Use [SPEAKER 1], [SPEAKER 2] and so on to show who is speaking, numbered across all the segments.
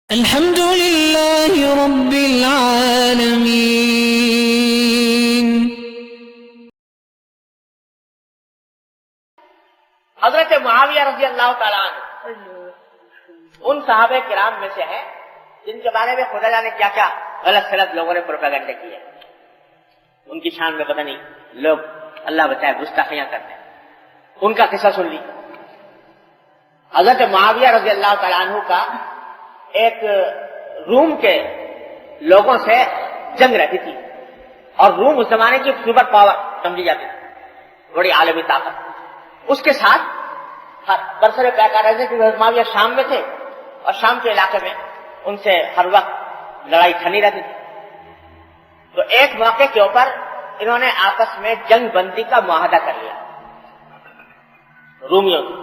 [SPEAKER 1] الحمد لله رب العالمين۔
[SPEAKER 2] حضرت معاویہ رضی اللہ تعالیٰ عنہ ان صحابہ کرام میں سے ہیں جن کے بارے میں خدا جانے کیا کیا غلط غلط لوگوں نے پروپیگنڈے کیے۔ ان کی شان میں پتہ نہیں لوگ اللہ بچائے گستاخیاں کرتے ہیں۔ ان کا قصہ سن لی۔ حضرت معاویہ رضی اللہ تعالیٰ عنہ کا ایک روم کے لوگوں سے جنگ رہتی تھی، اور روم اس زمانے کی سپر پاور سمجھی جاتی تھی، بڑی عالمی طاقت۔ اس کے ساتھ برسر پیکار رہتے کہ معاویہ شام میں تھے، اور شام کے علاقے میں ان سے ہر وقت لڑائی ٹھنی رہتی تھی۔ تو ایک موقع کے اوپر انہوں نے آپس میں جنگ بندی کا معاہدہ کر لیا رومیوں سے،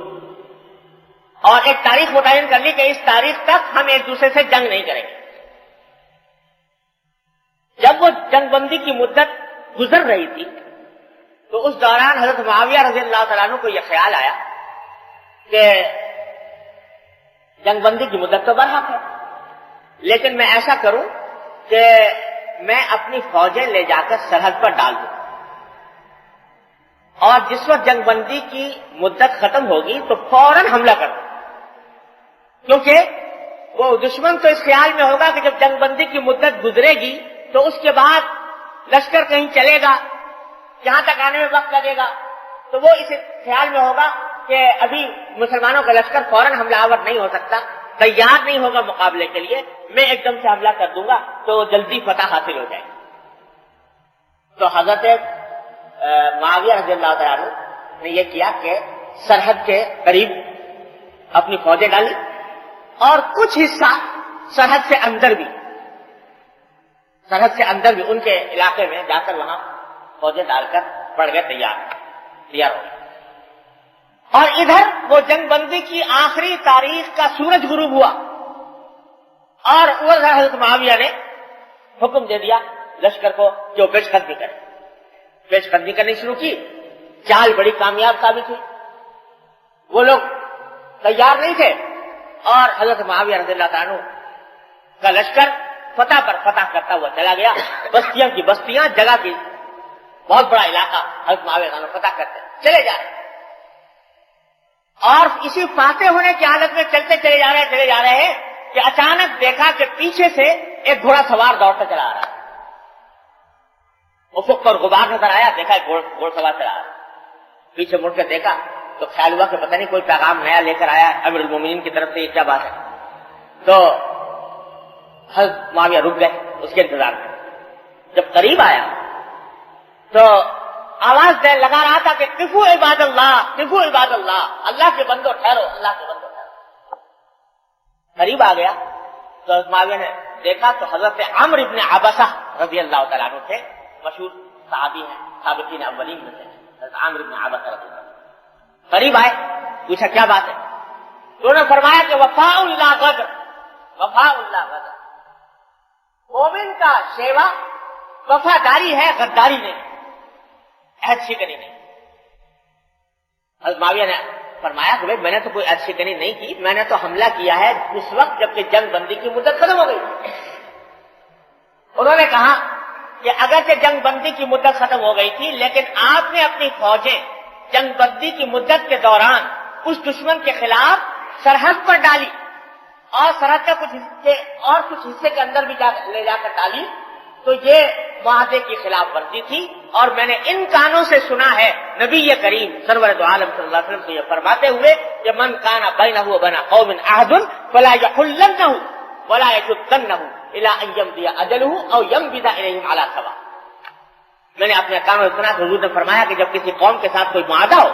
[SPEAKER 2] اور ایک تاریخ متعین کر لی کہ اس تاریخ تک ہم ایک دوسرے سے جنگ نہیں کریں گے۔ جب وہ جنگ بندی کی مدت گزر رہی تھی تو اس دوران حضرت معاویہ رضی اللہ تعالیٰ عنہ کو یہ خیال آیا کہ جنگ بندی کی مدت تو برحق ہے، لیکن میں ایسا کروں کہ میں اپنی فوجیں لے جا کر سرحد پر ڈال دوں، اور جس وقت جنگ بندی کی مدت ختم ہوگی تو فوراً حملہ کر دوں، کیونکہ وہ دشمن تو اس خیال میں ہوگا کہ جب جنگ بندی کی مدت گزرے گی تو اس کے بعد لشکر کہیں چلے گا، یہاں تک آنے میں وقت لگے گا، تو وہ اس خیال میں ہوگا کہ ابھی مسلمانوں کا لشکر فوراً حملہ آور نہیں ہو سکتا، تیار نہیں ہوگا مقابلے کے لیے، میں ایک دم سے حملہ کر دوں گا تو جلدی فتح حاصل ہو جائے گی۔ تو حضرت معاویہ رضی اللہ تعالیٰ عنہ نے یہ کیا کہ سرحد کے قریب اپنی فوجیں ڈالی، اور کچھ حصہ سرحد سے اندر بھی ان کے علاقے میں جا کر وہاں فوجیں ڈال کر پڑ گئے، تیار ہو گئے۔ اور ادھر وہ جنگ بندی کی آخری تاریخ کا سورج غروب ہوا، اور ادھر حضرت معاویہ نے حکم دے دیا لشکر کو جو پیش قدمی کرے۔ پیش قدمی کرنی شروع کی، چال بڑی کامیاب ثابت ہوئی، وہ لوگ تیار نہیں تھے، اور حضرت معاویہ رضی اللہ تعالیٰ عنہ کا لشکر فتح پر فتح کرتا ہوا چلا گیا۔ بستیاں کی بستیاں، جگہ کی بہت بڑا علاقہ حضرت معاویہ رضی اللہ عنہ فتح کرتے چلے جا رہے، اور اسی فاتح ہونے کی حالت میں چلتے چلے جا رہے ہیں کہ اچانک دیکھا کہ پیچھے سے ایک گھوڑا سوار دوڑتا چلا آ رہا ہے۔ افق پر غبار نظر آیا، دیکھا ایک گھوڑا سوار چلا آ رہا ہے۔ پیچھے مڑ کر دیکھا تو خیال ہوا کہ پتہ نہیں کوئی پیغام نیا لے کر آیا امیر المومنین کی طرف سے، یہ کیا بات ہے؟ تو حضرت معاویہ رک گئے اس کے انتظار میں۔ جب قریب آیا تو آواز لگا رہا تھا کہ قفو عباد اللہ، قفو عباد اللہ، اللہ کے بندو ٹھہرو، اللہ کے بندو ٹھہرو۔ قریب آ گیا تو حضرت معاویہ نے دیکھا تو حضرت عمرو ابن عبسہ رضی اللہ تعالیٰ عنہ تھے، مشہور صحابی ہیں، سابقین اولین میں سے حضرت عمرو ابن عبسہ رضی اللہ عنہ۔ قریب آئے، پوچھا کیا بات ہے؟ تو انہوں نے فرمایا کہ وفاء اللہ غدر، وفاء اللہ غدر، مومن کا شیوا وفاداری ہے، غداری نہیں، عہد شکنی نہیں۔ حضرت معاویہ نے فرمایا کہ میں نے تو کوئی عہد شکنی نہیں کی، میں نے تو حملہ کیا ہے اس وقت جبکہ جنگ بندی کی مدت ختم ہو گئی۔ انہوں نے کہا کہ اگرچہ جنگ بندی کی مدت ختم ہو گئی تھی، لیکن آپ نے اپنی فوجیں جنگ بندی کی مدت کے دوران اس دشمن کے خلاف سرحد پر ڈالی، اور سرحد کا کچھ حصے کے اندر بھی لے جا کر ڈالی، تو یہ معاہدے کی خلاف ورزی تھی۔ اور میں نے ان کانوں سے سنا ہے نبی کریم سرور دو عالم صلی اللہ علیہ وسلم کو یہ فرماتے ہوئے کہ من کان بینہ وبین قوم عہد فلا یحلنہ ولا یشدنہ الی ان یمضی اجلہ او یمضی الیہم علی سواء۔ میں نے اپنے کانوں سے سنا کہ حضور نے فرمایا کہ جب کسی قوم کے ساتھ کوئی معاہدہ ہو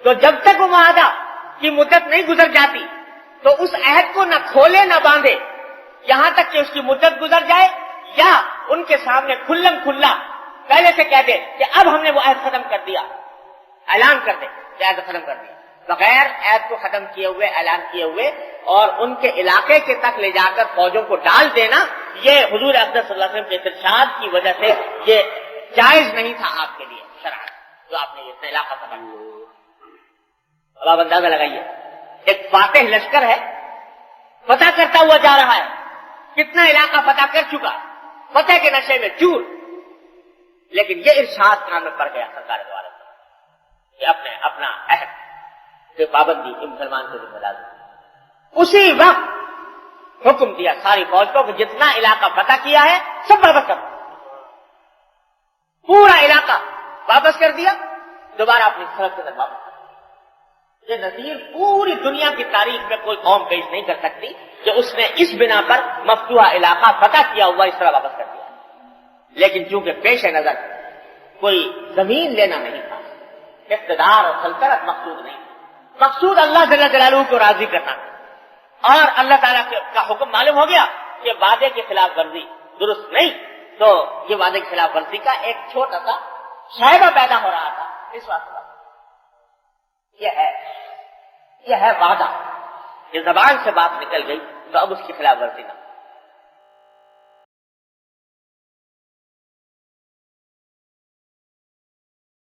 [SPEAKER 2] تو جب تک وہ معاہدہ کی مدت نہیں گزر جاتی تو اس عہد کو نہ کھولے نہ باندھے، یہاں تک کہ اس کی مدت گزر جائے، یا ان کے سامنے کھلم کھلا پہلے سے کہہ دے کہ اب ہم نے وہ عہد ختم کر دیا، اعلان کر دے کہ عہد ختم کر دیا، بغیر عہد کو ختم کیے ہوئے، اعلان کیے ہوئے، اور ان کے علاقے کے تک لے جا کر فوجوں کو ڈال دینا، یہ حضور اقدس صلی اللہ علیہ وسلم کے ارشاد کی وجہ سے یہ جائز نہیں تھا آپ کے لیے شرعاً، جو آپ نے یہ علاقہ فتح کیا۔ اب آپ اندازہ لگائیے، ایک فاتح لشکر ہے فتح کرتا ہوا جا رہا ہے، کتنا علاقہ فتح کر چکا، فتح کے نشے میں چور، لیکن یہ ارشاد کان میں پڑ گیا سرکار دو عالم کہ اپنا عہد کی پابندی کے مسلمان سے ذمہ داری۔ اسی وقت حکم دیا ساری فوج کو کہ جتنا علاقہ فتح کیا ہے سب واپس کر، پورا علاقہ واپس کر دیا، دوبارہ اپنی سڑک کے اندر واپس کر دیا۔ یہ نظیر پوری دنیا کی تاریخ میں کوئی قوم پیش نہیں کر سکتی کہ اس نے اس بنا پر مفتوحہ علاقہ فتح کیا ہوا اس طرح واپس کر دیا۔ لیکن چونکہ پیش نظر کوئی زمین لینا نہیں تھا، اقتدار اور سلطنت مقصود نہیں، مقصود اللہ جل جلالہ کو راضی کرنا تھا، اور اللہ تعالیٰ کا حکم معلوم ہو گیا کہ وعدے کی خلاف ورزی درست نہیں، تو یہ وعدے کی خلاف ورزی کا ایک چھوٹا سا شائبہ پیدا ہو رہا تھا، اس واسطے یہ ہے وعدہ، یہ زبان سے بات نکل گئی تو اب اس کی خلاف ورزی نہ